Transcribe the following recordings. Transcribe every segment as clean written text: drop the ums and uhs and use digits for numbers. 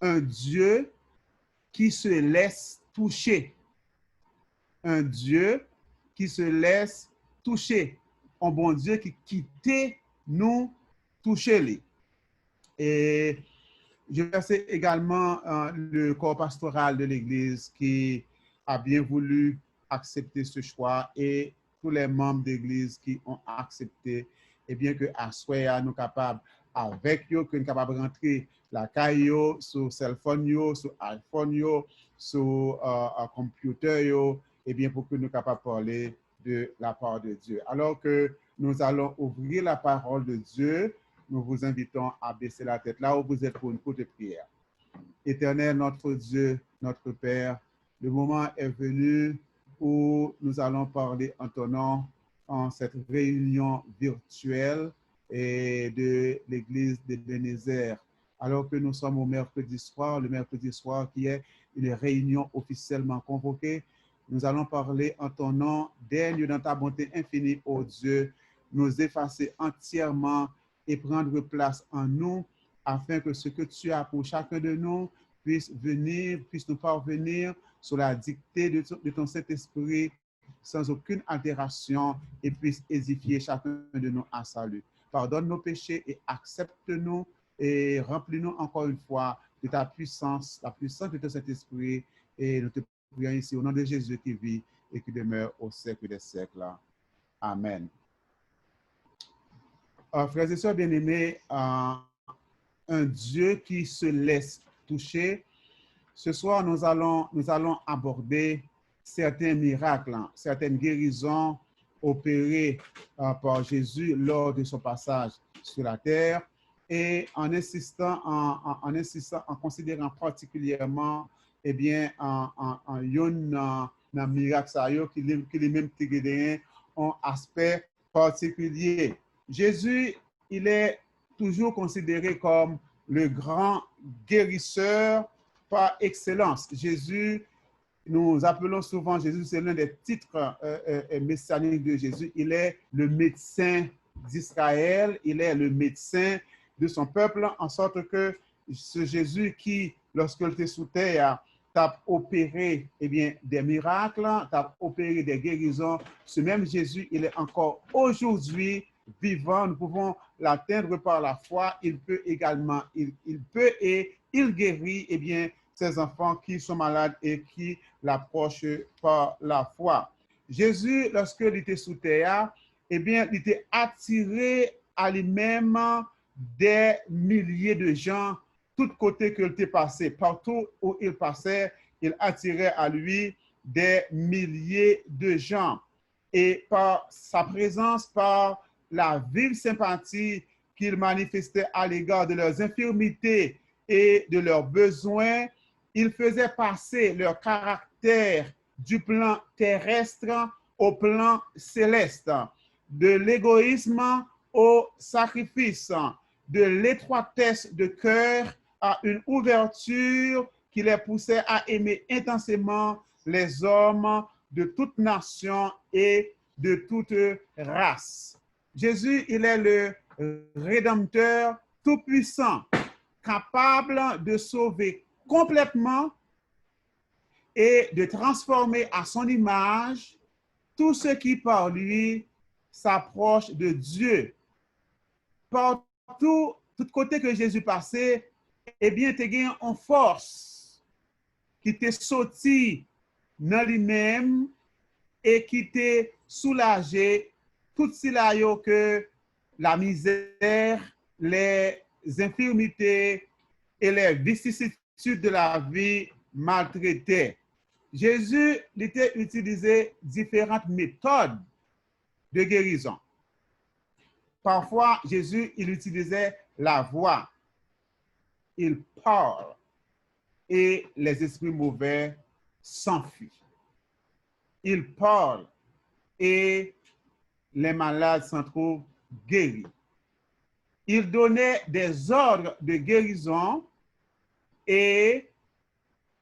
un Dieu qui se laisse toucher. Un Dieu qui se laisse toucher. Un bon Dieu qui quittait nous toucher. Et je remercie également le corps pastoral de l'Église qui a bien voulu accepter ce choix et tous les membres d'Église qui ont accepté, et bien que à soir nous capables avec eux, que nous capables de rentrer la caille sur cell phone, sur iPhone, sur computer, et bien pour que nous capables de parler de la part de Dieu. Alors que nous allons ouvrir la parole de Dieu, nous vous invitons à baisser la tête là où vous êtes pour une courte prière. Éternel, notre Dieu, notre Père, le moment est venu où nous allons parler en ton nom en cette réunion virtuelle et de l'Église de Bénézère. Alors que nous sommes au mercredi soir, le mercredi soir qui est une réunion officiellement convoquée, nous allons parler en ton nom, daigne dans ta bonté infinie, ô Dieu, nous effacer entièrement et prendre place en nous, afin que ce que tu as pour chacun de nous puisse nous parvenir sous la dictée de ton Saint-Esprit, sans aucune altération, et puisse édifier chacun de nous à salut. Pardonne nos péchés et accepte-nous et remplis-nous encore une fois de ta puissance, la puissance de ton Saint-Esprit, et nous te prions ici au nom de Jésus qui vit et qui demeure au siècle des siècles. Amen. Frères et sœurs bien-aimés, un Dieu qui se laisse toucher. Ce soir, nous allons aborder certains miracles, certaines guérisons opérées par Jésus lors de son passage sur la terre, et en considérant particulièrement, eh bien, en miracle qui les même un aspect particulier. Jésus, il est toujours considéré comme le grand guérisseur par excellence. Jésus, nous appelons souvent Jésus, c'est l'un des titres messianiques de Jésus. Il est le médecin d'Israël, il est le médecin de son peuple, en sorte que ce Jésus qui, lorsqu'il était sous terre, t'a opéré des miracles, t'a opéré des guérisons, ce même Jésus, il est encore aujourd'hui vivant, nous pouvons l'atteindre par la foi, il peut également, il peut et il guérit ses enfants qui sont malades et qui l'approchent par la foi. Jésus, lorsqu'il était sous terre, il était attiré à lui-même des milliers de gens, tous côtés qu'il était passé, partout où il passait, il attirait à lui des milliers de gens. Et par sa présence, par la vive sympathie qu'il manifestait à l'égard de leurs infirmités et de leurs besoins, il faisait passer leur caractère du plan terrestre au plan céleste, de l'égoïsme au sacrifice, de l'étroitesse de cœur à une ouverture qui les poussait à aimer intensément les hommes de toute nation et de toute race. Jésus, il est le Rédempteur tout-puissant, capable de sauver complètement et de transformer à son image tout ce qui par lui s'approche de Dieu. Partout, tout côté que Jésus passait, t'es gagné en force qui t'est sorti dans lui-même et qui t'est soulagé tout cela que la misère, les infirmités et les vicissitudes de la vie maltraitaient. Jésus était utilisé différentes méthodes de guérison. Parfois, Jésus, il utilisait la voix. Il parle et les esprits mauvais s'enfuient. Il parle et les malades s'en trouvent guéris. Il donnait des ordres de guérison et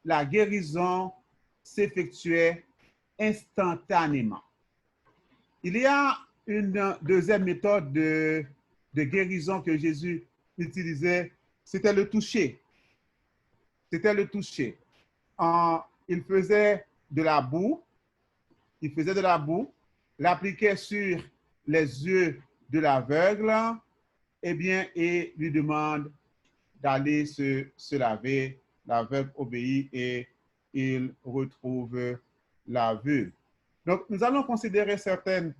la guérison s'effectuait instantanément. Il y a une deuxième méthode de guérison que Jésus utilisait, c'était le toucher. c'était le toucher. Il faisait de la boue, l'appliquait sur les yeux de l'aveugle, et lui demande d'aller se laver. L'aveugle obéit et il retrouve la vue. Donc, nous allons considérer certaines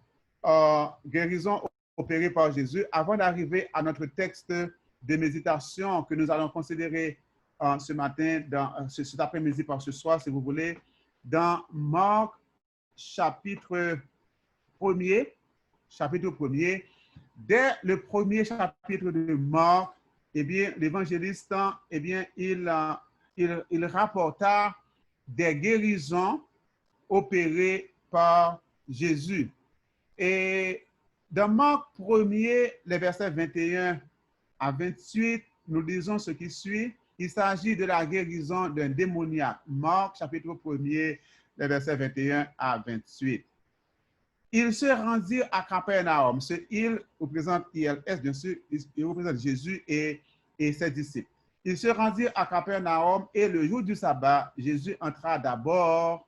guérisons opérées par Jésus avant d'arriver à notre texte de méditation que nous allons considérer ce matin, cet après-midi par ce soir, si vous voulez, dans Marc chapitre 1er. Dès le premier chapitre de Marc, l'évangéliste, il rapporta des guérisons opérées par Jésus. Et dans Marc 1er, les versets 21 à 28, nous lisons ce qui suit. Il s'agit de la guérison d'un démoniaque. Marc chapitre 1er, les versets 21 à 28. Il se rendit à Capernaum. Ce il représente ILS, bien sûr, il représente Jésus et ses disciples. Il se rendit à Capernaum et le jour du sabbat, Jésus entra d'abord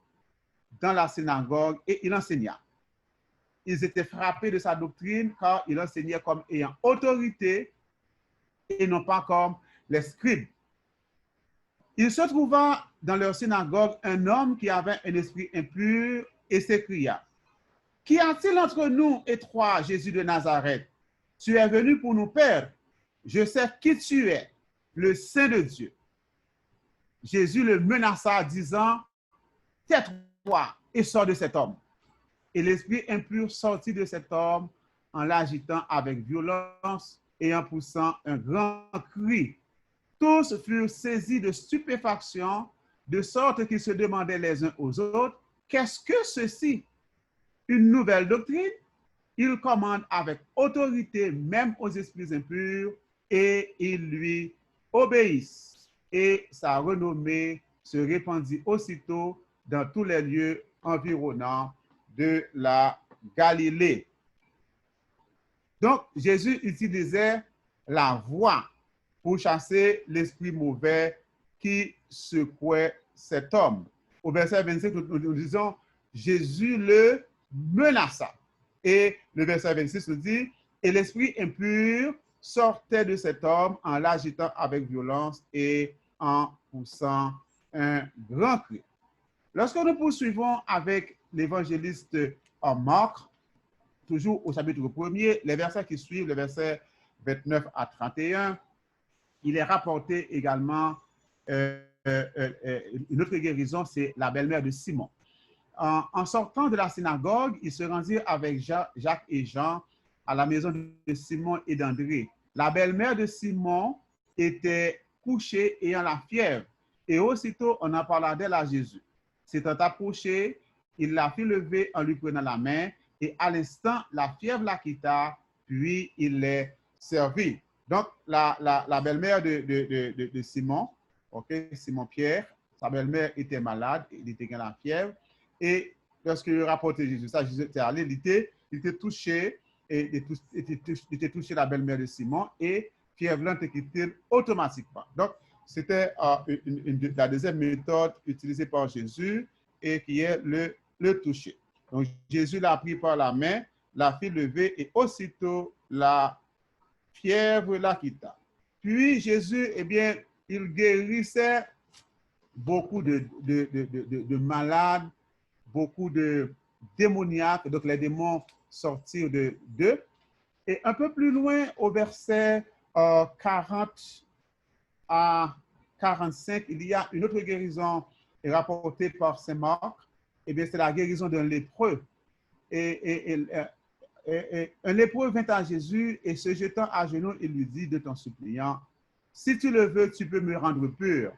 dans la synagogue et il enseigna. Ils étaient frappés de sa doctrine car il enseignait comme ayant autorité et non pas comme les scribes. Il se trouva dans leur synagogue un homme qui avait un esprit impur et s'écria: Qu'y a-t-il entre nous et toi, Jésus de Nazareth? Tu es venu pour nous perdre. Je sais qui tu es, le Saint de Dieu. Jésus le menaça, disant: Tais-toi et sors de cet homme. Et l'esprit impur sortit de cet homme en l'agitant avec violence et en poussant un grand cri. Tous furent saisis de stupéfaction, de sorte qu'ils se demandaient les uns aux autres: Qu'est-ce que ceci? Une nouvelle doctrine? Il commande avec autorité même aux esprits impurs et ils lui obéissent. Et sa renommée se répandit aussitôt dans tous les lieux environnants de la Galilée. Donc, Jésus utilisait la voix pour chasser l'esprit mauvais qui secouait cet homme. Au verset 25, nous disons, Jésus le menaça. Et le verset 26 nous dit, et l'esprit impur sortait de cet homme en l'agitant avec violence et en poussant un grand cri. Lorsque nous poursuivons avec l'évangéliste Marc, toujours au chapitre 1er, les versets qui suivent, les versets 29 à 31, il est rapporté également une autre guérison, c'est la belle-mère de Simon. En sortant de la synagogue, il se rendit avec Jacques et Jean à la maison de Simon et d'André. La belle-mère de Simon était couchée ayant la fièvre, et aussitôt on en parla d'elle à Jésus. S'étant approché, il la fit lever en lui prenant la main, et à l'instant, la fièvre la quitta, puis il les servit. Donc, la belle-mère de Simon, Simon-Pierre, sa belle-mère était malade, il était dans la fièvre, et lorsqu'il rapportait Jésus, ça, Jésus était allé, il était touché, il était touché la belle-mère de Simon, et fièvre lente quitté automatiquement. Donc, c'était la deuxième méthode utilisée par Jésus, et qui est le toucher. Donc, Jésus l'a pris par la main, l'a fait lever, et aussitôt la fièvre la quitta. Puis Jésus, il guérissait beaucoup de malades, beaucoup de démoniaques, donc les démons sortirent d'eux. Et un peu plus loin, au verset 40 à 45, il y a une autre guérison rapportée par Saint Marc. C'est la guérison d'un lépreux. Un lépreux vint à Jésus et se jetant à genoux, il lui dit de ton suppliant, si tu le veux, tu peux me rendre pur.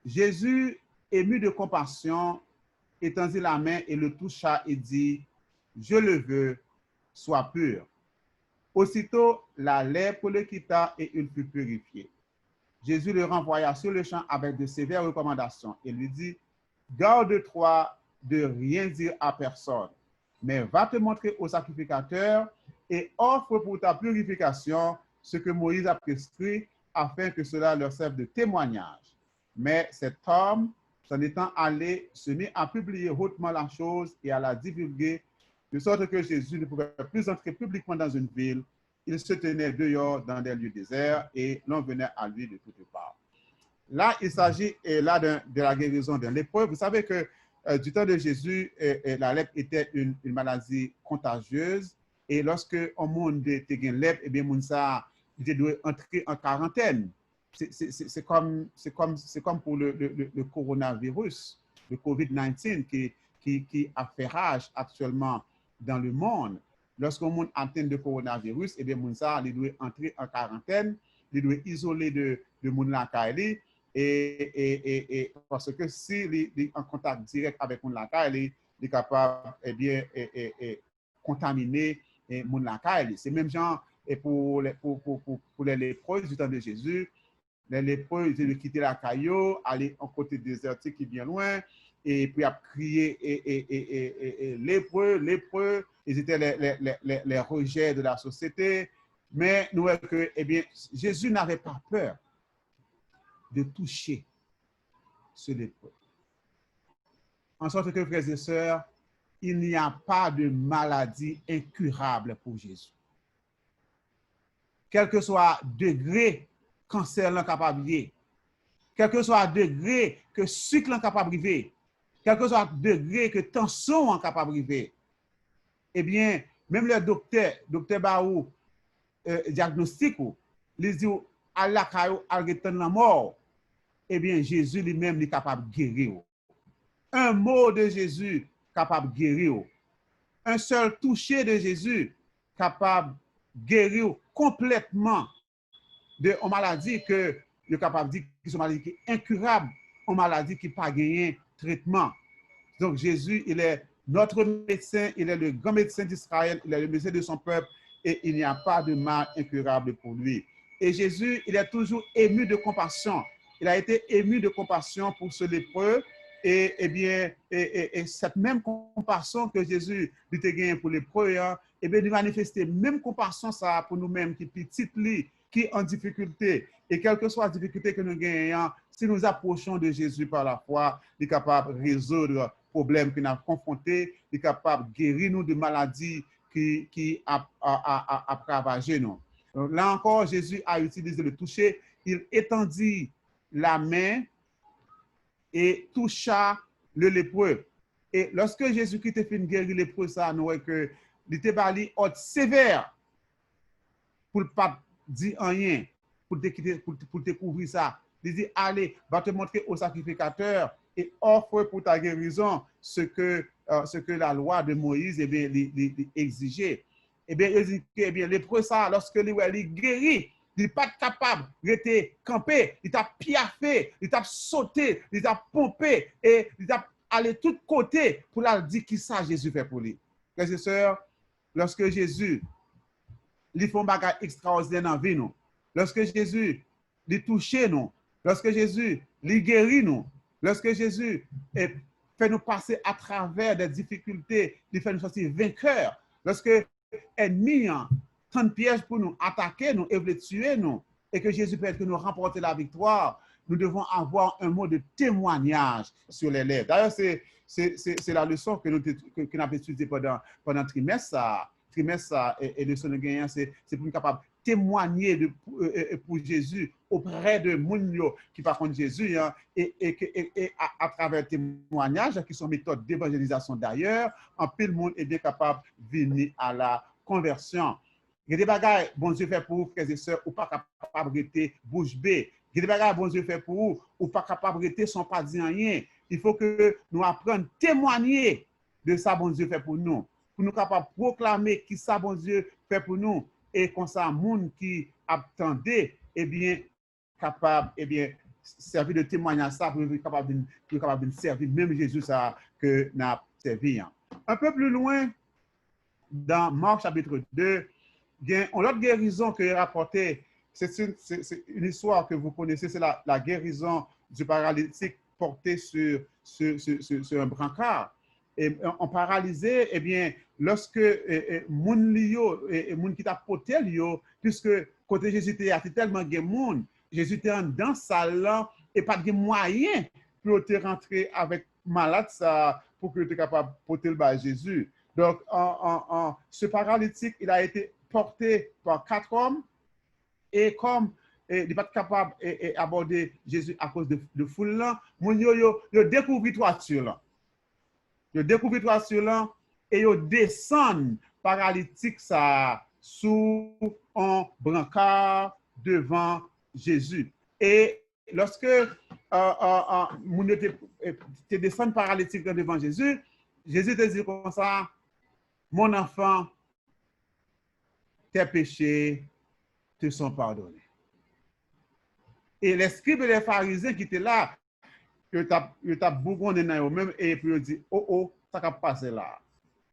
Jésus, ému de compassion, étendit la main et le toucha et dit, je le veux, sois pur. Aussitôt, la lèpre le quitta et il fut purifié. Jésus le renvoya sur le champ avec de sévères recommandations et lui dit, garde-toi de rien dire à personne, mais va te montrer au sacrificateur et offre pour ta purification ce que Moïse a prescrit afin que cela leur serve de témoignage. Mais cet homme, s'en étant allé, se mit à publier hautement la chose et à la divulguer, de sorte que Jésus ne pouvait plus entrer publiquement dans une ville. Il se tenait dehors dans des lieux déserts et l'on venait à lui de toutes parts. Là, il s'agit là de la guérison d'un lépreux. Vous savez que du temps de Jésus, la lèpre était une maladie contagieuse. Et lorsque on monde était lèpre, eh bien, moun ça, il doit entrer en quarantaine. C'est comme pour le coronavirus, le COVID-19 qui a fait rage actuellement dans le monde. Lorsqu'on monde atteint de coronavirus, eh bien, moun ça, il doit entrer en quarantaine, il doit isoler de moun la kaili. Et parce que s'il est en contact direct avec mon laka, il est capable de contaminer mon laka. C'est même genre pour les lépreux du temps de Jésus. Les lépreux, ils ont quitté la caillou, aller en côté désertique qui est bien loin, et puis à crier lépreux, ils étaient les rejets de la société. Mais nous voyons que Jésus n'avait pas peur de toucher ce lépreux. En sorte que, frères et sœurs, il n'y a pas de maladie incurable pour Jésus. Quel que soit le degré cancer capable, quel que soit le degré que sucre capable, quel que soit le degré que tension capable, eh bien, même le docteur Baou, diagnostic, il dit à la caillou, à la mort, eh bien, Jésus lui-même est capable de guérir. Un mot de Jésus capable de guérir. Un seul toucher de Jésus capable de guérir complètement de une maladie que le capable de dire que c'est une maladie qui est incurable, une maladie qui n'a pas gagné traitement. Donc, Jésus, il est notre médecin, il est le grand médecin d'Israël, il est le médecin de son peuple et il n'y a pas de mal incurable pour lui. Et Jésus, il est toujours ému de compassion. Il a été ému de compassion pour ce lépreux. Et cette même compassion que Jésus a gagné pour les lépreux, il manifester même compassion ça pour nous-mêmes qui petits qui en difficulté. Et quelle que soit la difficulté que nous gagnons, si nous approchons de Jésus par la foi, il est capable de résoudre les problèmes que nous avons confrontés, il est capable de guérir nous de maladies qui a ravagé nous. Donc, là encore, Jésus a utilisé le toucher. Il étendit la main et toucha le lépreux. Et lorsque Jésus-Christ a fait guérir le lépreux, ça, nous voyons que il était bali ordre sévère pour ne pas dire rien, pour te couvrir ça. Il dit, allez, va te montrer au sacrificateur et offre pour ta guérison ce que la loi de Moïse exigeait. Eh bien, il dit que le lépreux, ça, lorsque il guérit, il n'est pas capable de rester campé, il t'a piaffé, il t'a sauté, il t'a pompé et il t'a allé de tous côtés pour leur dire qui ça Jésus fait pour lui. Frères et sœurs, lorsque Jésus lui fait un bagage extraordinaire dans la vie, nous, lorsque Jésus lui touche nous, lorsque Jésus lui guérit nous, lorsque Jésus fait nous passer à travers des difficultés, il fait nous sortir vainqueurs, lorsque l'ennemi tant de pièges pour nous attaquer, nous et tuer nous, et que Jésus peut nous remporter la victoire, nous devons avoir un mot de témoignage sur les lèvres. D'ailleurs, c'est la leçon que nous avons étudiée pendant le trimestre. Et le leçon de gagnant, c'est pour nous capables de témoigner pour Jésus auprès de gens qui par contre Jésus, hein, et à travers le témoignage, qui sont méthodes d'évangélisation d'ailleurs, en pile monde est bien capable de venir à la conversion. Il y a des bagages, bon Dieu fait pour vous, frères et sœurs, ou pas capable de rester bouche bée. Il y a des bagages, bon Dieu fait pour vous, ou pas capable de rester sans pas dire rien. Il faut que nous apprenions à témoigner de ça, bon Dieu fait pour nous. Pour nous capables de proclamer qui ça, bon Dieu fait pour nous. Et comme ça, monde qui attendait, eh bien, capable, eh bien, servir de témoignage ça, pour être capable de servir même Jésus ça que nous avons servi. Un peu plus loin, dans Marc chapitre 2, bien, on a l'autre guérison que rapporté, c'est une histoire que vous connaissez, c'est la guérison du paralytique porté sur un brancard. Et en paralysé, eh bien, lorsque moun qui t'a porté puisque côté Jésus était tellement de monde, Jésus était dans salle et pas de moyen pour te rentrer avec malade ça pour que tu es capable de porter le bas à Jésus. Donc, ce paralytique, il a été porté par 4 hommes et comme il n'est pas capable d'aborder Jésus à cause de foule là, il découvre toiture là. Il découvre toiture là et il descend paralytique ça sous un brancard devant Jésus. Et lorsque mon te descend paralytique devant Jésus, Jésus te dit comme ça, mon enfant, tes péchés te sont pardonnés. Et les scribes et les pharisiens qui étaient là, ils ont bougonné dans eux-mêmes et puis ils dit, oh, ça va passer là.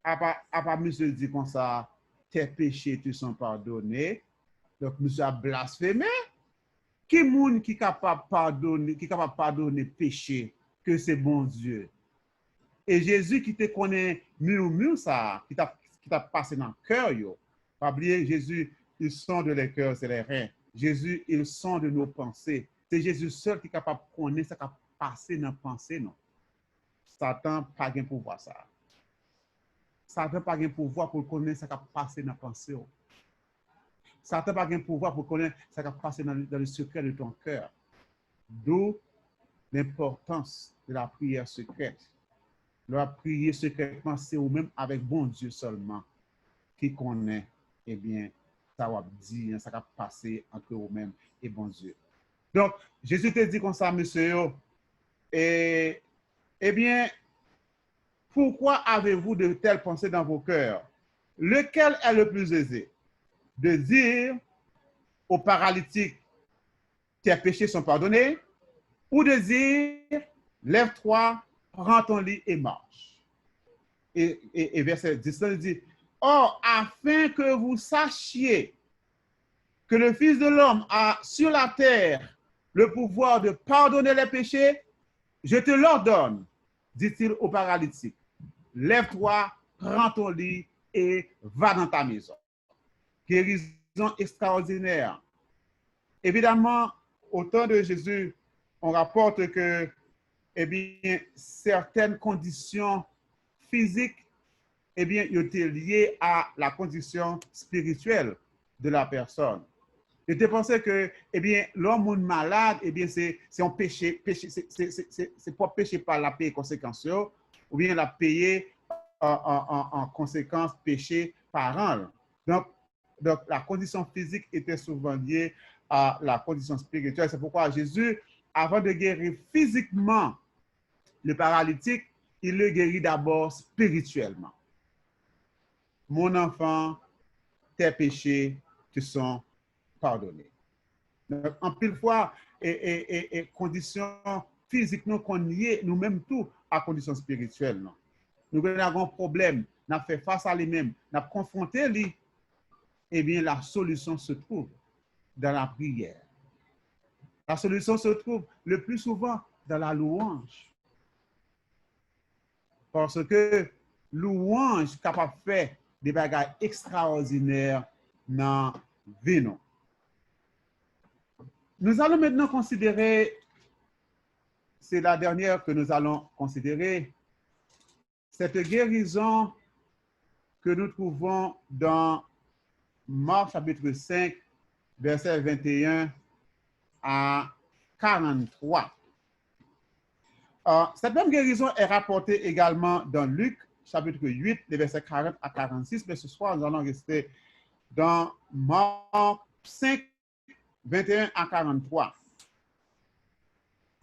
Après, monsieur dit comme ça, tes péchés te sont pardonnés. Donc, monsieur a blasphémé. Qui est qui est capable de pardonner péché que c'est bon Dieu? Et Jésus qui te connaît mieux ça, qui t'a passé dans le cœur, pas oublier, Jésus, il sonde les cœurs, c'est les reins. Jésus, il sonde nos pensées. C'est Jésus seul qui est capable de connaître ce qui a passé dans la pensée, non. Satan n'a pas de pouvoir ça. Satan n'a pas de pouvoir pour connaître ce qui a passé dans la pensée. Satan n'a pas de pouvoir pour connaître ce qui a passé dans le secret de ton cœur. D'où l'importance de la prière secrète. La prière secrètement, c'est ou même avec bon Dieu seulement qui connaît, eh bien, ça va dire, ça va passer entre vous-même et bon Dieu. Donc, Jésus te dit comme ça, monsieur, et, eh bien, pourquoi avez-vous de telles pensées dans vos cœurs? Lequel est le plus aisé? De dire aux paralytiques, tes péchés sont pardonnés, ou de dire, lève-toi, prends ton lit et marche. Et verset 10, il dit, or, afin que vous sachiez que le Fils de l'homme a sur la terre le pouvoir de pardonner les péchés, je te l'ordonne, dit-il au paralytique, lève-toi, prends ton lit et va dans ta maison. Guérison extraordinaire. Évidemment, au temps de Jésus, on rapporte que, eh bien, certaines conditions physiques, eh bien, étaient liées à la condition spirituelle de la personne. Je te pensais que, eh bien, l'homme malade, eh bien, c'est un péché, c'est pas péché par la paix conséquence, ou bien la payer en conséquence péché par an. Donc, la condition physique était souvent liée à la condition spirituelle. C'est pourquoi Jésus, avant de guérir physiquement le paralytique, il le guérit d'abord spirituellement. Mon enfant, tes péchés te sont pardonnés. Donc, en pile fois, et conditions physiques, nous qu'on lié nous-mêmes tout à conditions spirituelles. Non? Nous avons un problème, nous avons fait face à lui-même, nous avons confronté lui, eh bien, la solution se trouve dans la prière. La solution se trouve le plus souvent dans la louange. Parce que louange capable de faire des bagages extraordinaires dans la vie. Nous allons maintenant considérer, c'est la dernière que nous allons considérer, cette guérison que nous trouvons dans Marc chapitre 5, verset 21 à 43. Cette même guérison est rapportée également dans Luc chapitre 8, les versets 40 à 46, mais ce soir, nous allons rester dans Marc 5, 21 à 43.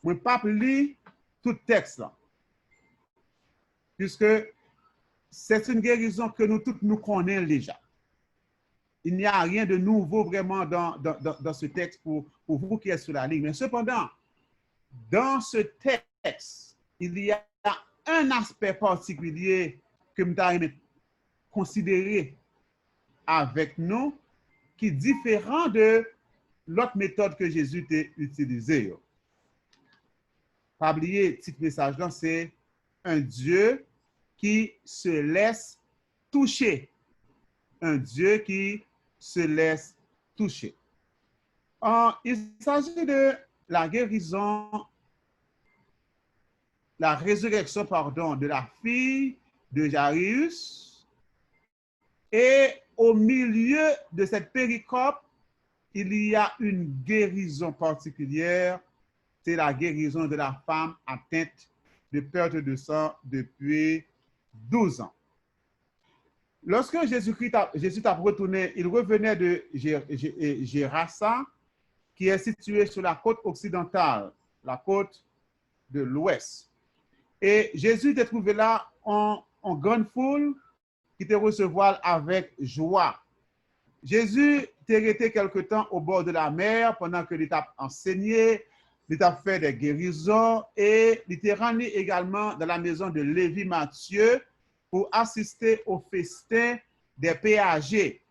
Je ne vais pas lire tout texte là, puisque c'est une guérison que nous tous nous connaissons déjà. Il n'y a rien de nouveau vraiment dans ce texte pour vous qui êtes sur la ligne. Mais cependant, dans ce texte, il y a un aspect particulier que nous avons considéré avec nous qui est différent de l'autre méthode que Jésus a utilisée. Pas oublier, petit message là, c'est un Dieu qui se laisse toucher. Un Dieu qui se laisse toucher. Il s'agit de la guérison la résurrection, pardon, de la fille de Jairus. Et au milieu de cette péricope, il y a une guérison particulière. C'est la guérison de la femme atteinte de perte de sang depuis 12 ans. Lorsque Jésus a retourné, il revenait de Gérasa, qui est située sur la côte occidentale, la côte de l'ouest. Et Jésus était trouvé là en grande foule qui te recevoir avec joie. Jésus était resté quelque temps au bord de la mer pendant que l'État enseignait, l'État fait des guérisons et il était rendu également dans la maison de Lévi Matthieu pour assister au festin des péagers.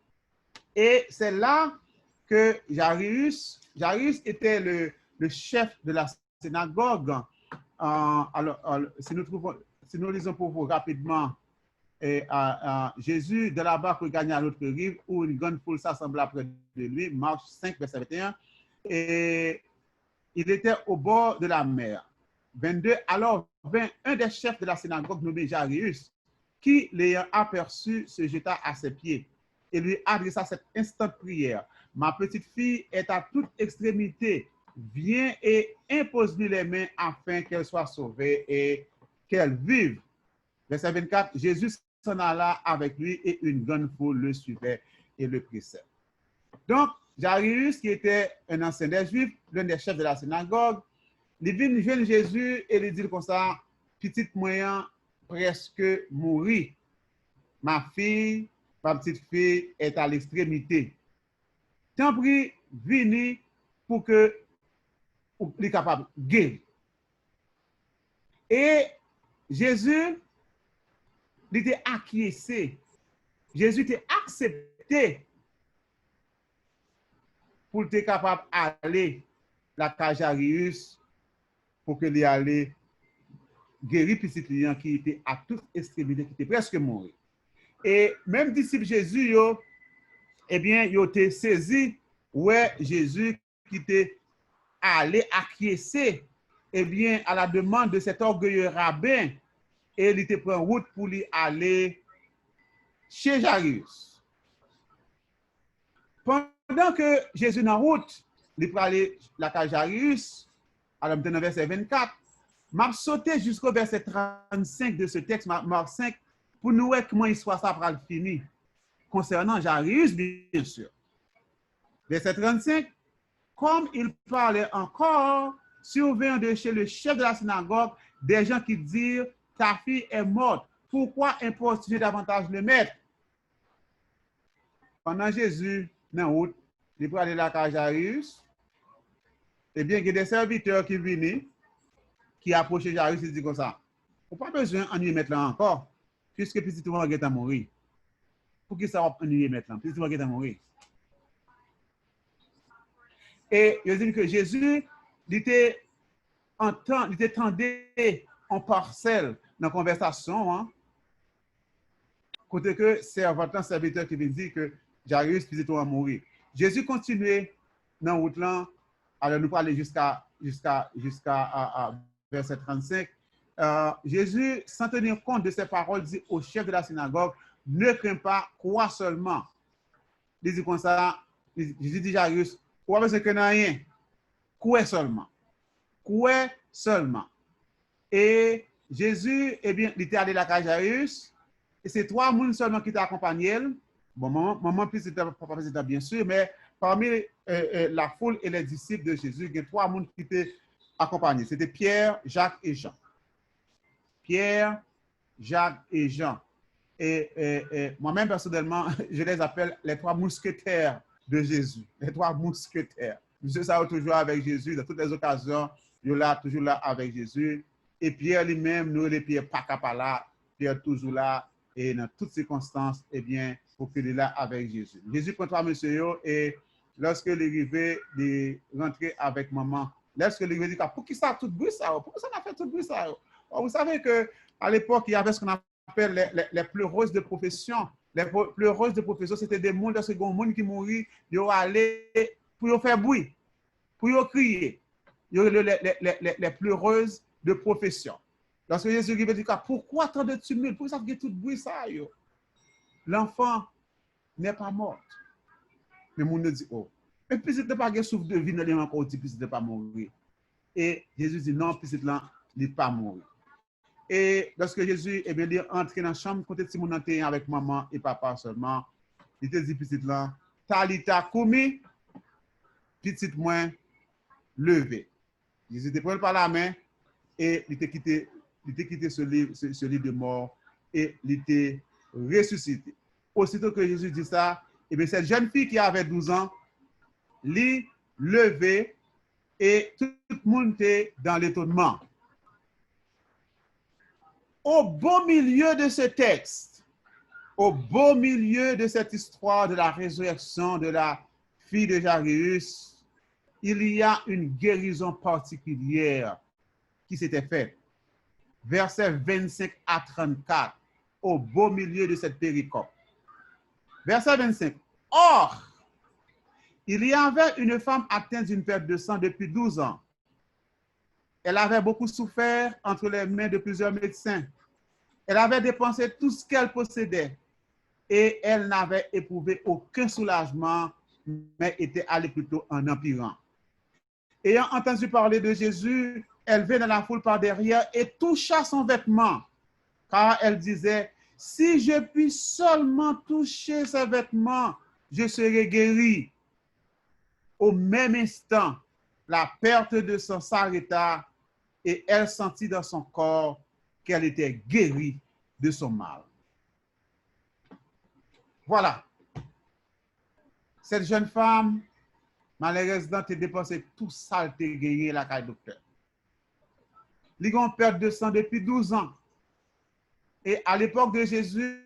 Et c'est là que Jairus était le chef de la synagogue. Si nous lisons pour vous rapidement, Jésus de la barque regagna à l'autre rive où une grande foule s'assembla près de lui, Marc 5, verset 21, et il était au bord de la mer. 22, alors vint un des chefs de la synagogue nommé Jairus, qui, l'ayant aperçu, se jeta à ses pieds et lui adressa cette instante prière. Ma petite fille est à toute extrémité. Viens et impose-lui les mains afin qu'elle soit sauvée et qu'elle vive. Verset 24, Jésus s'en alla avec lui et une grande foule le suivait et le pressait. Donc, Jairus, qui était un ancien des Juifs, l'un des chefs de la synagogue, il vient jeune Jésus et lui dit comme ça, petite moyen presque mourir. Ma petite fille est à l'extrémité. Tant pis, venez pour que il est capable de guérir. Et Jésus, il était acquiescé. Jésus était accepté pour être capable d'aller la Jairus pour que lui allait guérir petit client qui était à toute extrémité, qui était presque mort. Et même disciple Jésus, eh bien, ils ont été saisis, ouais, Jésus qui était allé acquiescer, eh bien, à la demande de cet orgueilleux rabbin, et il était pris en route pour lui aller chez Jairus. Pendant que Jésus est en route, il peut aller à Jairus, alors dans le verset 24, m'a sauté jusqu'au verset 35 de ce texte, Marc 5, pour nous voir comment l'histoire ça va finir. Concernant Jairus, bien sûr. Verset 35, comme il parlait encore, survint de chez le chef de la synagogue des gens qui dirent, ta fille est morte, pourquoi importuner davantage le maître? Pendant Jésus, dans la route, il peut aller à Jairus, eh bien, il y a des serviteurs qui viennent, qui approchent Jairus et disent comme ça, on n'a pas besoin d'ennuyer mettre là encore, puisque petit tout le monde est mourir. Pour qui ça va ennuyer mettre là? Petit tout le monde est mourir. Et il dit que Jésus, il était tendé en parcelle dans la conversation, hein, côté que serviteur qui dit que Jairus petit tout le monde mourir. Jésus continuait dans la route là, alors nous parler jusqu'à verset 35. Jésus, sans tenir compte de ces paroles, dit au chef de la synagogue, ne crains pas, crois seulement. Il dit comme ça, Jésus dit Jairus, crois parce que n'a rien, crois seulement. Crois seulement. Et Jésus, eh bien, il était allé à la Jairus, et c'est 3 personnes seulement qui t'accompagnaient. Bon, maman, puis c'était papa, bien sûr, mais parmi la foule et les disciples de Jésus, il y a 3 personnes qui étaient accompagnés. C'était Pierre, Jacques et Jean. Pierre, Jacques et Jean. Et moi-même, personnellement, je les appelle les 3 mousquetaires de Jésus. Les 3 mousquetaires. Monsieur ça toujours avec Jésus, dans toutes les occasions, il est toujours là avec Jésus. Et Pierre lui-même, nous, les Pierre pas là, Pierre toujours là, et dans toutes circonstances, eh bien, pour qu'il est là avec Jésus. Jésus prend 3 monsieur et lorsque il est arrivé, il rentrer avec maman. Lorsque il est arrivé, pour qui ça tout bruit ça? Pourquoi ça n'a fait tout bruit ça? Vous savez qu'à l'époque, il y avait ce qu'on appelle les pleureuses de profession. Les pleureuses de profession, c'était des mondes, des seconds monde qui mouraient, ils allaient pour faire bruit, pour crier. Il y avait les pleureuses de profession. Lorsque Jésus lui dit, pourquoi tant de tumulte? Pourquoi ça fait tout bruit ça? L'enfant n'est pas mort. Mais mon dit, oh, mais puis c'était pas un souffle de vie dans les mains encore, puis c'était pas mourir. Et Jésus dit, non, puis c'était là, il n'est pas mourir. Et lorsque Jésus est bien entré dans la chambre, quand Simon était avec maman et papa seulement, il te dit, petit là, Talita koumi, petit moins levé. Jésus te prend par la main et il t'a quitté ce livre de mort et il t'a ressuscité. Aussitôt que Jésus dit ça, et bien cette jeune fille qui avait 12 ans, l'y levé et tout le monde était dans l'étonnement. Au beau milieu de ce texte, au beau milieu de cette histoire de la résurrection de la fille de Jairus, il y a une guérison particulière qui s'était faite. Versets 25 à 34, au beau milieu de cette péricope. Verset 25. Or, il y avait une femme atteinte d'une perte de sang depuis 12 ans. Elle avait beaucoup souffert entre les mains de plusieurs médecins. Elle avait dépensé tout ce qu'elle possédait et elle n'avait éprouvé aucun soulagement, mais était allée plutôt en empirant. Ayant entendu parler de Jésus, elle vint dans la foule par derrière et toucha son vêtement, car elle disait, si je puis seulement toucher ses vêtements, je serai guérie. Au même instant, la perte de sang s'arrêta et elle sentit dans son corps qu'elle était guérie de son mal. Voilà. Cette jeune femme, malheureusement, a dépensé tout ça, elle a gagné la caille docteur. Elle a une perte de sang depuis 12 ans. Et à l'époque de Jésus,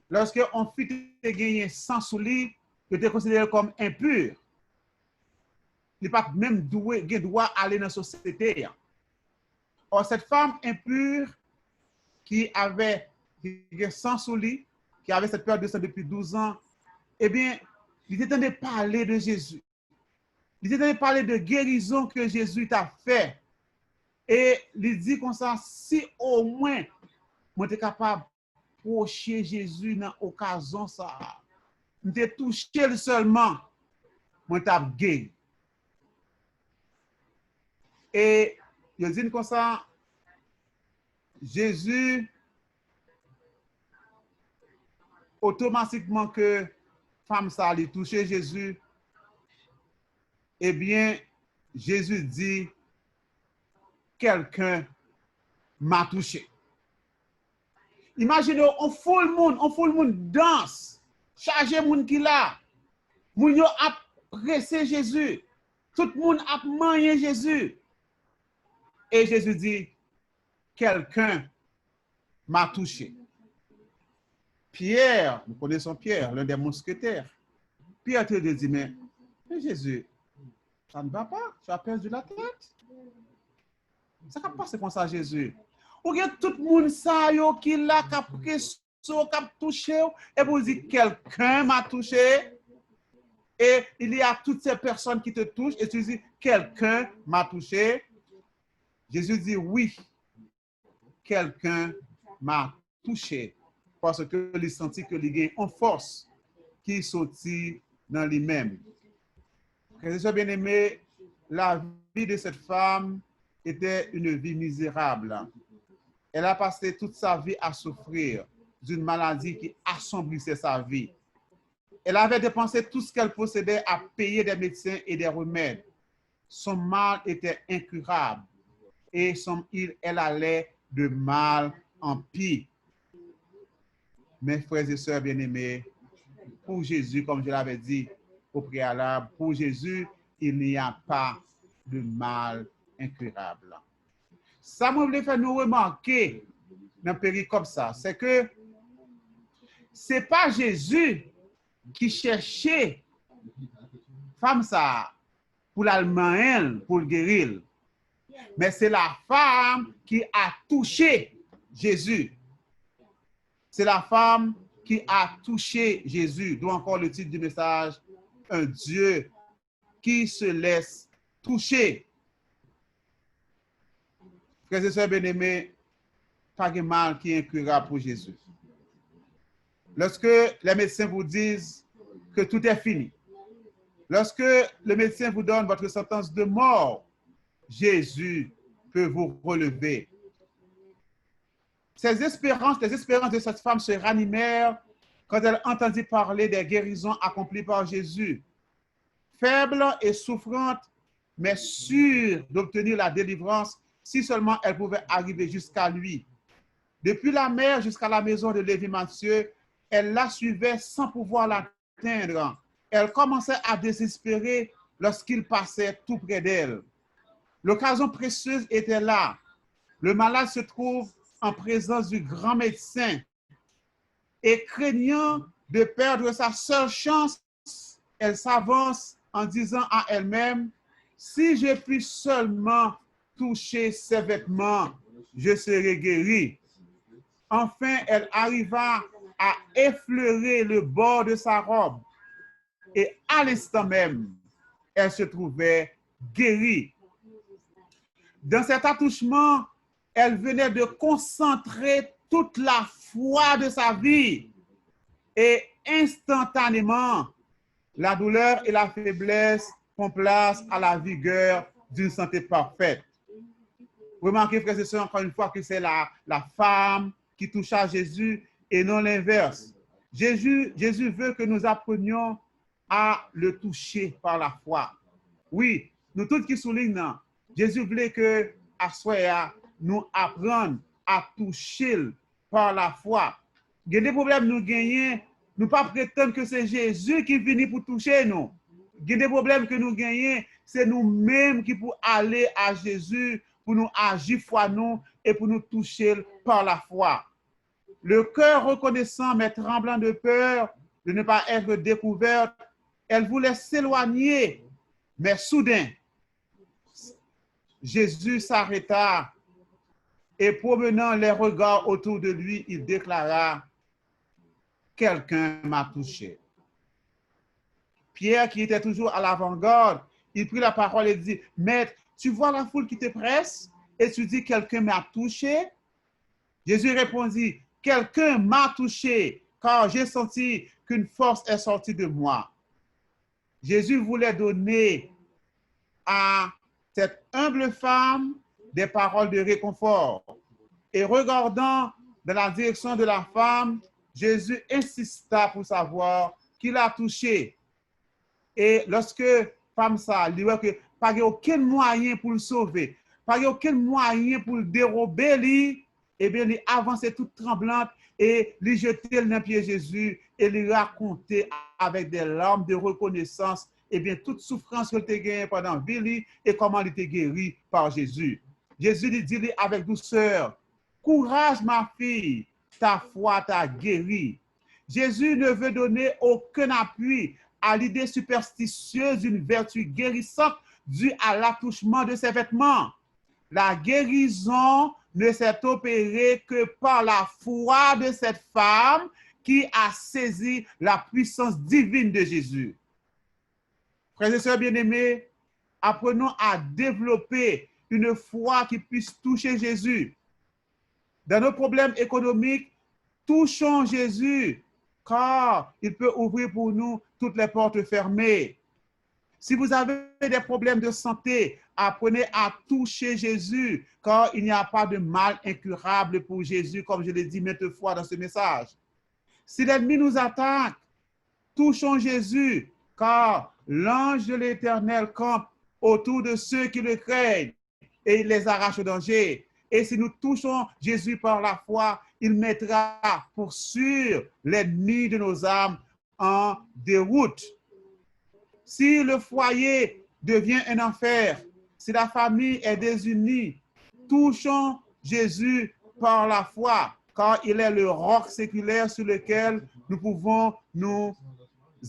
lorsque on fit gagner sang sous lui, il était considéré comme impur. Il n'est pas même doué, droit aller dans la société. Or, cette femme impure qui avait sang sous lui, qui avait cette perte de sang depuis 12 ans, eh bien, il était en train de parler de Jésus. Il était en train de parler de guérison que Jésus t'a fait. Et il dit comme ça, si au moins, moi, j'étais capable de procher Jésus dans l'occasion, ça, je t'ai touché seulement, moi, t'ai guéri. Et il dit comme ça, Jésus, automatiquement que femme ça allait toucher Jésus, eh bien, Jésus dit, quelqu'un m'a touché. Imaginez, on fout le monde danse, chargé monde qui là, moun yo a pressé Jésus, tout le monde a mangé Jésus. Et Jésus dit, quelqu'un m'a touché. Pierre, nous connaissons Pierre, l'un des mousquetaires. Pierre te dit, mais Jésus, ça ne va pas, tu as perdu la tête. Ça ne passe comme ça, Jésus. Ou bien tout le monde ça qui l'a touché, et vous dites, quelqu'un m'a touché. Et il y a toutes ces personnes qui te touchent, et tu dis, quelqu'un m'a touché. Jésus dit, oui, quelqu'un m'a touché. Parce que il sentit que il y a une force qui sortit dans lui-même. Frères et bien aimé, la vie de cette femme était une vie misérable. Elle a passé toute sa vie à souffrir d'une maladie qui assombrissait sa vie. Elle avait dépensé tout ce qu'elle possédait à payer des médecins et des remèdes. Son mal était incurable et elle allait de mal en pire. Mes frères et sœurs bien-aimés, pour Jésus, comme je l'avais dit au préalable, pour Jésus, il n'y a pas de mal incurable. Ça, moi, je voulais faire nous remarquer dans un période comme ça, c'est que ce n'est pas Jésus qui cherchait femme ça pour l'Allemagne, pour le guérir, mais c'est la femme qui a touché Jésus. C'est la femme qui a touché Jésus, d'où encore le titre du message, un Dieu qui se laisse toucher. Frères et sœurs bien-aimés, pas de mal qui est incurable pour Jésus. Lorsque les médecins vous disent que tout est fini, lorsque le médecin vous donne votre sentence de mort, Jésus peut vous relever. Les espérances de cette femme se ranimèrent quand elle entendit parler des guérisons accomplies par Jésus. Faible et souffrante, mais sûre d'obtenir la délivrance si seulement elle pouvait arriver jusqu'à lui. Depuis la mer jusqu'à la maison de Lévi Matthieu, elle la suivait sans pouvoir l'atteindre. Elle commençait à désespérer lorsqu'il passait tout près d'elle. L'occasion précieuse était là. Le malade se trouve en présence du grand médecin et craignant de perdre sa seule chance, elle s'avance en disant à elle-même, si je puis seulement toucher ses vêtements, je serai guérie. Enfin, elle arriva à effleurer le bord de sa robe et à l'instant même, elle se trouvait guérie. Dans cet attouchement, elle venait de concentrer toute la foi de sa vie et instantanément, la douleur et la faiblesse font place à la vigueur d'une santé parfaite. Remarquez, frères et sœurs, encore une fois que c'est la femme qui toucha Jésus et non l'inverse. Jésus veut que nous apprenions à le toucher par la foi. Oui, nous tous qui soulignons, Jésus voulait que à soi, nous apprenions à toucher par la foi. Il y a des problèmes nous gagnons, nous pas prétendre que c'est Jésus qui vient pour toucher nous. Il y a des problèmes que nous gagnons, c'est nous-mêmes qui pour aller à Jésus, pour nous agir foi nous et pour nous toucher par la foi. Le cœur reconnaissant mais tremblant de peur de ne pas être découverte, elle voulait s'éloigner, mais soudain, Jésus s'arrêta et promenant les regards autour de lui, il déclara, « Quelqu'un m'a touché. » Pierre, qui était toujours à l'avant-garde, il prit la parole et dit, « Maître, tu vois la foule qui te presse et tu dis, quelqu'un m'a touché? » Jésus répondit, « Quelqu'un m'a touché, car j'ai senti qu'une force est sortie de moi. » Jésus voulait donner à cette humble femme des paroles de réconfort. Et regardant dans la direction de la femme, Jésus insista pour savoir qui l'a touché. Et lorsque la femme ça, il dit que pas aucun moyen pour le sauver, pas aucun moyen pour le dérober, et bien il avançait toute tremblante et lui jetait dans le pied de Jésus et lui racontait avec des larmes de reconnaissance et bien toute souffrance qu'il a gagnée pendant vie et comment il était guéri par Jésus. Jésus lui dit avec douceur, courage ma fille, ta foi t'a guéri. Jésus ne veut donner aucun appui à l'idée superstitieuse d'une vertu guérissante due à l'attouchement de ses vêtements. La guérison ne s'est opérée que par la foi de cette femme qui a saisi la puissance divine de Jésus. Frères et sœurs bien-aimés, apprenons à développer une foi qui puisse toucher Jésus. Dans nos problèmes économiques, touchons Jésus, car il peut ouvrir pour nous toutes les portes fermées. Si vous avez des problèmes de santé, apprenez à toucher Jésus, car il n'y a pas de mal incurable pour Jésus, comme je l'ai dit maintes fois dans ce message. Si l'ennemi nous attaque, touchons Jésus, car l'ange de l'Éternel campe autour de ceux qui le craignent et il les arrache au danger. Et si nous touchons Jésus par la foi, il mettra pour sûr l'ennemi de nos âmes en déroute. Si le foyer devient un enfer, si la famille est désunie, touchons Jésus par la foi, car il est le roc séculaire sur lequel nous pouvons nous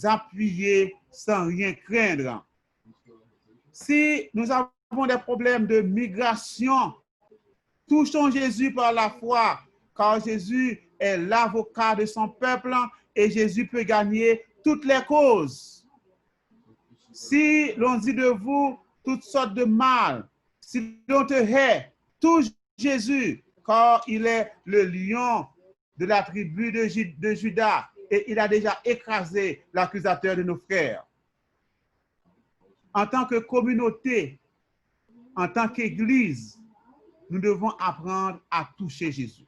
appuyer sans rien craindre. Si nous avons des problèmes de migration, touchons Jésus par la foi, car Jésus est l'avocat de son peuple et Jésus peut gagner toutes les causes. Si l'on dit de vous toutes sortes de mal, si l'on te hait, touche Jésus, car il est le lion de la tribu de Juda et il a déjà écrasé l'accusateur de nos frères. En tant que communauté, en tant qu'Église, nous devons apprendre à toucher Jésus.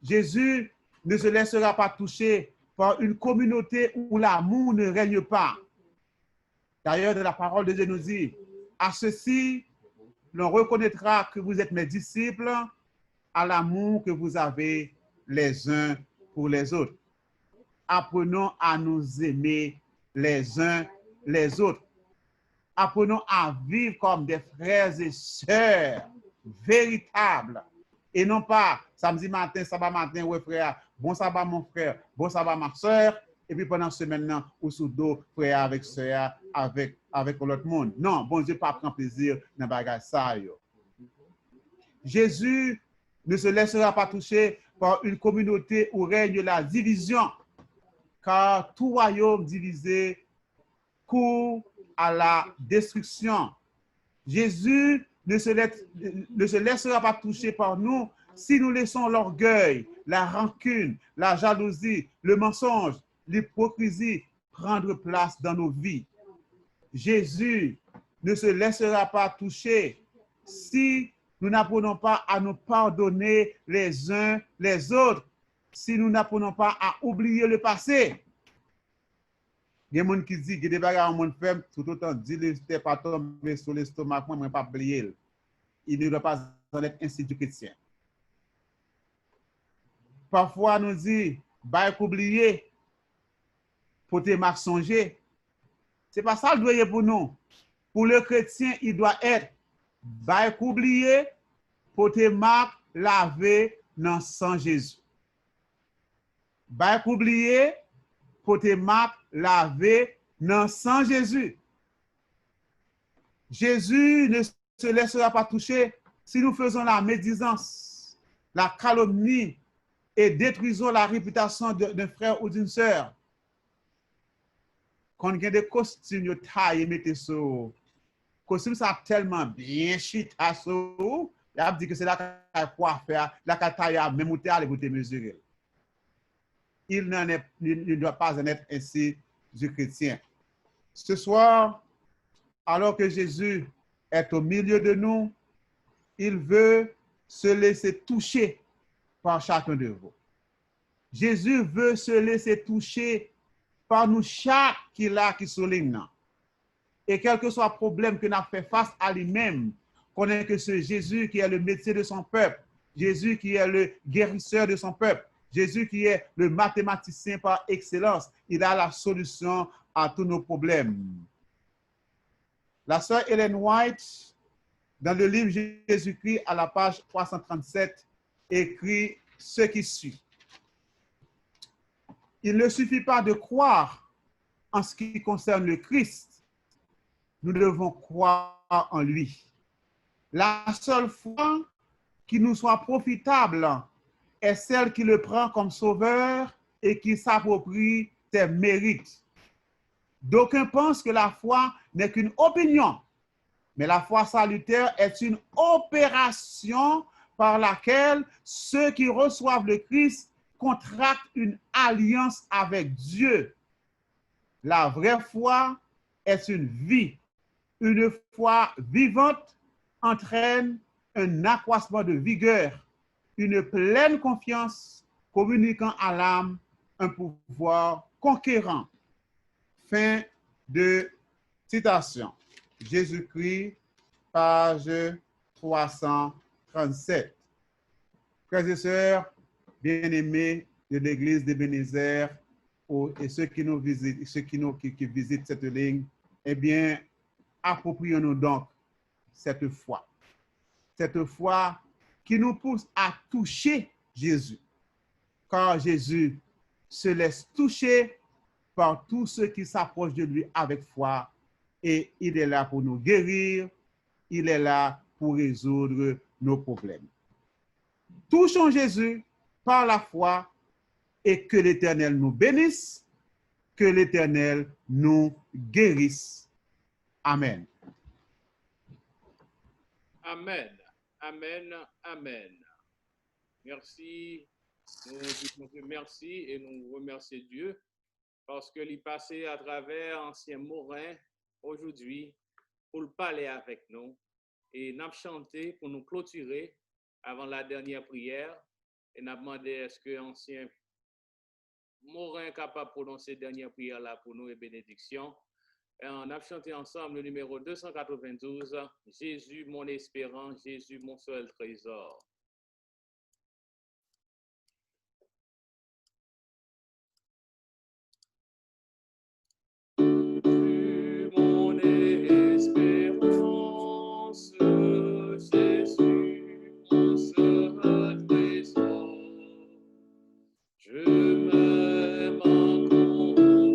Jésus ne se laissera pas toucher par une communauté où l'amour ne règne pas. D'ailleurs, la parole de Dieu nous dit, à ceci, l'on reconnaîtra que vous êtes mes disciples à l'amour que vous avez les uns pour les autres. Apprenons à nous aimer les uns les autres. Apprenons à vivre comme des frères et sœurs véritables. Et non pas samedi matin, sabbat matin, ouais frère, bon sabbat mon frère, bon sabbat ma soeur, et puis pendant ce semaine, ou sous dos, frère avec soeur, avec l'autre monde. Non, bon Dieu pas prendre plaisir dans bagage ça. Jésus ne se laissera pas toucher par une communauté où règne la division, car tout royaume divisé court à la destruction. Jésus ne se laissera pas toucher par nous si nous laissons l'orgueil, la rancune, la jalousie, le mensonge, l'hypocrisie prendre place dans nos vies. Jésus ne se laissera pas toucher si nous n'apprenons pas à nous pardonner les uns les autres, si nous n'apprenons pas à oublier le passé. Il y a des gens qui disent que des bagages en monde ferme, tout autant dit le n'était pas tombé sur l'estomac, moi, pas oublier. Il ne doit pas en être ainsi du chrétien. Parfois, nous dit, bah, oublier, pour te marquer songer. C'est pas ça le doyer pour nous. Pour le chrétien, il doit être, bah, oublier, pour te marquer laver dans le sang Jésus. Bah, oublier, pour te marquer laver dans le sang Jésus. Jésus ne se laissera pas toucher si nous faisons la médisance, la calomnie et détruisons la réputation d'un frère ou d'une sœur. Quand il y a des costumes taillés, mettez sur costume ça tellement bien chit à sous, il a dit que c'est là qu'il faut faire, là qu'il taille même où tu as les mesurer. Il ne doit pas en être ainsi du chrétien. Ce soir, alors que Jésus est au milieu de nous, il veut se laisser toucher par chacun de vous. Jésus veut se laisser toucher par nous chaque qui là qui souligne. Et quel que soit le problème que nous avons fait face à lui-même, connaît que ce Jésus qui est le médecin de son peuple, Jésus qui est le guérisseur de son peuple, Jésus qui est le mathématicien par excellence, il a la solution à tous nos problèmes. La sœur Ellen White, dans le livre Jésus-Christ, à la page 337, écrit ce qui suit. Il ne suffit pas de croire en ce qui concerne le Christ, nous devons croire en lui. La seule foi qui nous soit profitable est celle qui le prend comme sauveur et qui s'approprie ses mérites. D'aucuns pensent que la foi n'est qu'une opinion, mais la foi salutaire est une opération par laquelle ceux qui reçoivent le Christ contractent une alliance avec Dieu. La vraie foi est une vie. Une foi vivante entraîne un accroissement de vigueur, une pleine confiance communiquant à l'âme un pouvoir conquérant. Fin de citation. Jésus-Christ, page 337. Frères et sœurs, bien-aimés de l'Église d'Ebenezer et ceux qui nous visitent, ceux qui visitent cette ligne, eh bien, approprions-nous donc cette foi. Cette foi qui nous pousse à toucher Jésus. Car Jésus se laisse toucher par tous ceux qui s'approchent de lui avec foi et il est là pour nous guérir, il est là pour résoudre nos problèmes. Touchons Jésus par la foi et que l'Éternel nous bénisse, que l'Éternel nous guérisse. Amen. Amen, amen, amen. Merci, nous disons Dieu merci et nous remercions Dieu parce qu'il est passé à travers ancien Morin aujourd'hui pour parler avec nous et nous chanter pour nous clôturer avant la dernière prière et nous demandé est-ce que ancien Morin est capable de prononcer dernière prière là pour nous et bénédiction. Et on a chanté ensemble le numéro 292, Jésus mon espérance, Jésus mon seul trésor. Mon espérance, Jésus, mon seul trésor. Je mets ma confiance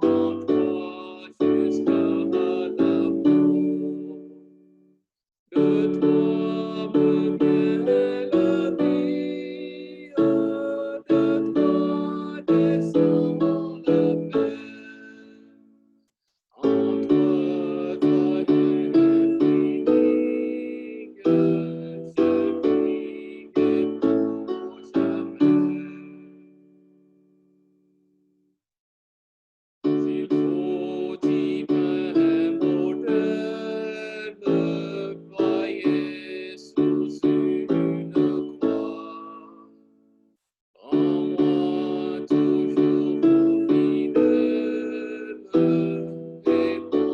en toi jusqu'à la mort. De toi me vient la vie, de toi descend la paix. En toi, toi infini, je vivrai pour jamais. S'il faut divin modèle, croyez sous une croix. Rends-moi toujours fidèle et prends toujours tes pas.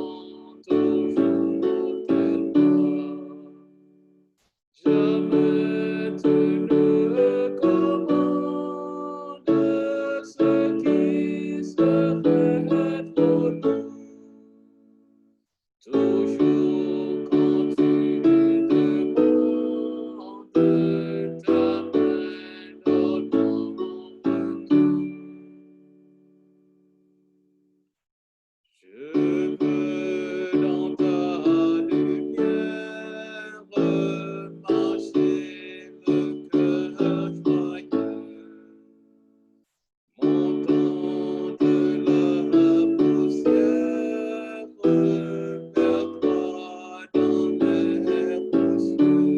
Jamais tu ne commandes ce qui serait trop lourd. Toujours quand tu demandes ta main dans mon retour. Je veux dans ta lumière marcher le cœur joyeux. Montant de la poussière vers toi dans l'air aux cieux.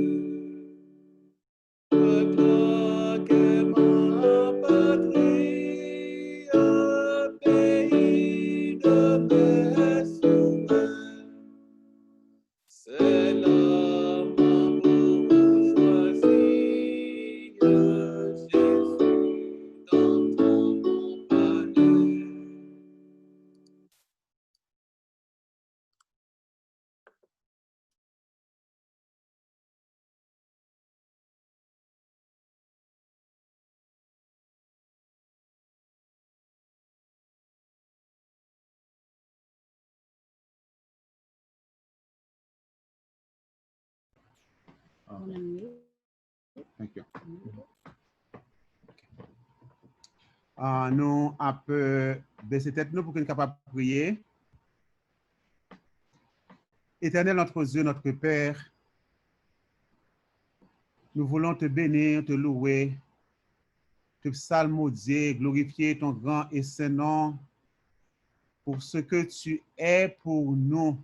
Toi qu'est ma patrie, pays de mes souhaits. C'est là ma bourgeoisie, Jésus, dans ton palais. Thank you. Nous un peu baisser tête nous pour qu'on soit capable de prier. Éternel notre Dieu, notre Père, nous voulons te bénir, te louer, te psalmodier, glorifier ton grand et saint nom pour ce que tu es pour nous.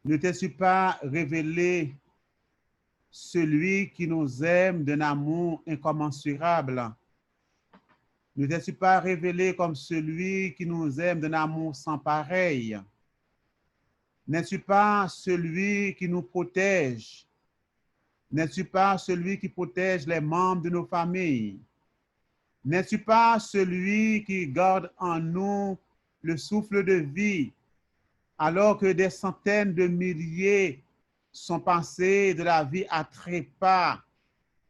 Ne t'es-tu pas révélé celui qui nous aime d'un amour incommensurable? Ne t'es-tu pas révélé comme celui qui nous aime d'un amour sans pareil? N'es-tu pas celui qui nous protège? N'es-tu pas celui qui protège les membres de nos familles? N'es-tu pas celui qui garde en nous le souffle de vie, alors que des centaines de milliers sont passés de la vie à trépas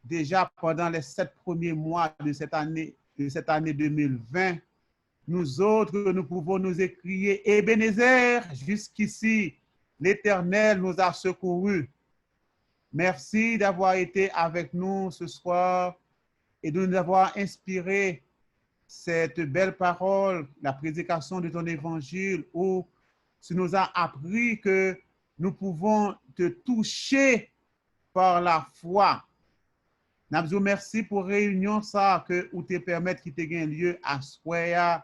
déjà pendant les 7 premiers mois de cette année 2020? Nous autres, nous pouvons nous écrier Ebenezer, jusqu'ici, l'Éternel nous a secourus. Merci d'avoir été avec nous ce soir et de nous avoir inspiré cette belle parole, la prédication de ton évangile, où tu nous as appris que nous pouvons te toucher par la foi. Nous vous merci pour réunion ça que ou te permettre qu'il te gagne lieu à Soya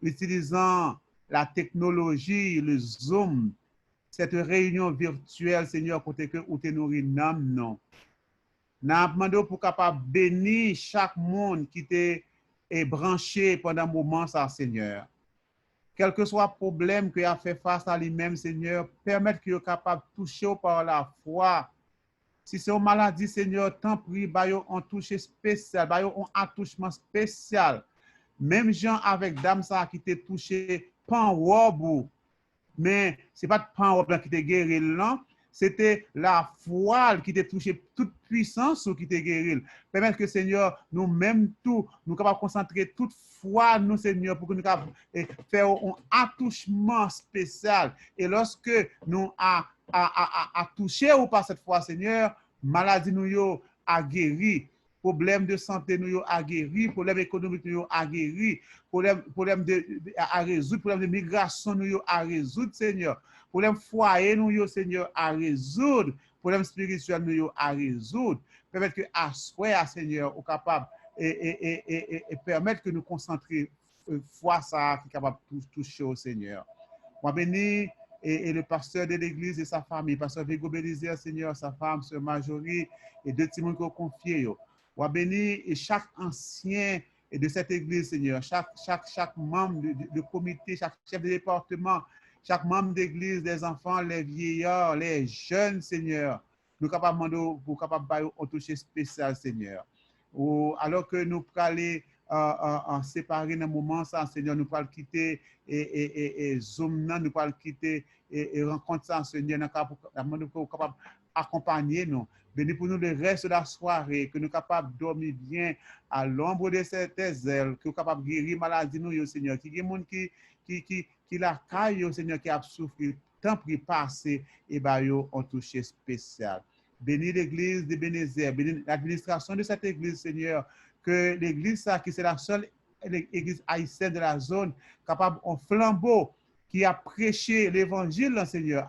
utilisant la technologie, le Zoom. cette réunion virtuelle, Seigneur, côté que où te nourri nam non. N'a demandé pour capable bénir chaque monde qui est branché pendant un moment ça, Seigneur. Quel que soit le problème qu'il a fait face à lui-même, Seigneur, permettre qu'il soit capable de toucher par la foi. Si c'est une maladie, Seigneur, tant pis, un toucher spécial, un attouchement spécial. Même gens avec dame ça qui t'est touché, pas en robe, mais ce n'est pas de pan en robe qui t'a guéri, non. C'était la foi qui t'a touché toute puissance qui t'a guéri. Permettre que, Seigneur, nous-mêmes tout, nous capables de concentrer toute foi, nous, Seigneur, pour que nous capables faire un attouchement spécial. Et lorsque nous a touché ou pas cette fois, Seigneur, maladie nous a guéri. Problème de santé nous a guéri, problème économique nous a guéri, problème à résoudre, problème de migration nous a résoudre, Seigneur, problème foyer nous, Seigneur, à résoudre, problème spirituel nous a résoudre. Permettre que à soi, Seigneur, au capable et permettre que nous concentrions foi ça qui est capable de toucher au Seigneur. Moi béni et le pasteur de l'église et sa famille, pasteur Vigo Bélizer, Seigneur, sa femme, sœur Marjorie et deux petits monde qu'on confie. Moi béni et chaque ancien de cette église, Seigneur, chaque membre de comité, chaque chef de département, chaque membre d'église, les enfants, les vieillards, les jeunes, Seigneur, nous capables pour capable de toucher spécial, Seigneur. Ou alors que nous aller en séparer dans un moment, ça, Seigneur, nous pouvons quitter et Zoom, nous pouvons quitter et rencontrer ça, Seigneur, nous sommes capables d'accompagner nous. Bénis pour nous le reste de la soirée, que nous sommes capables de dormir bien à l'ombre de cette ailes, que nous sommes capables de guérir maladie, nous, Seigneur. Qui y a des gens qui la caille, Seigneur, qui a souffert, tant pis passé, et bien, ils ont touché spécial. Bénis l'église de Bénézère, bénis l'administration de cette église, Seigneur, que l'église, qui c'est la seule église haïtienne de la zone, capable en flambeau, qui a prêché l'évangile, Seigneur,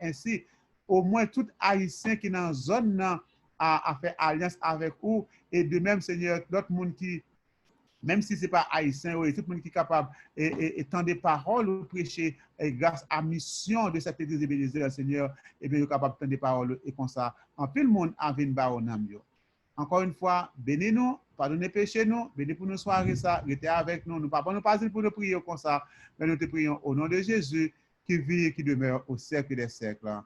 ainsi, au moins tout haïtien qui est dans la zone a fait alliance avec vous, et de même, Seigneur, d'autres monde qui, même si ce n'est pas haïtien, tout le monde qui est capable étant des paroles ou prêcher grâce à la mission de cette église de Bénézère, Seigneur, et bien, il est capable de des paroles et comme ça, en plus le monde a vu une baronne. Encore une fois, bénis-nous, pardonnez péché nous, bénis pour nous soirée ça, restez avec nous, nous ne pas pour nous prier comme ça, mais nous te prions au nom de Jésus qui vit et qui demeure au siècle des siècles.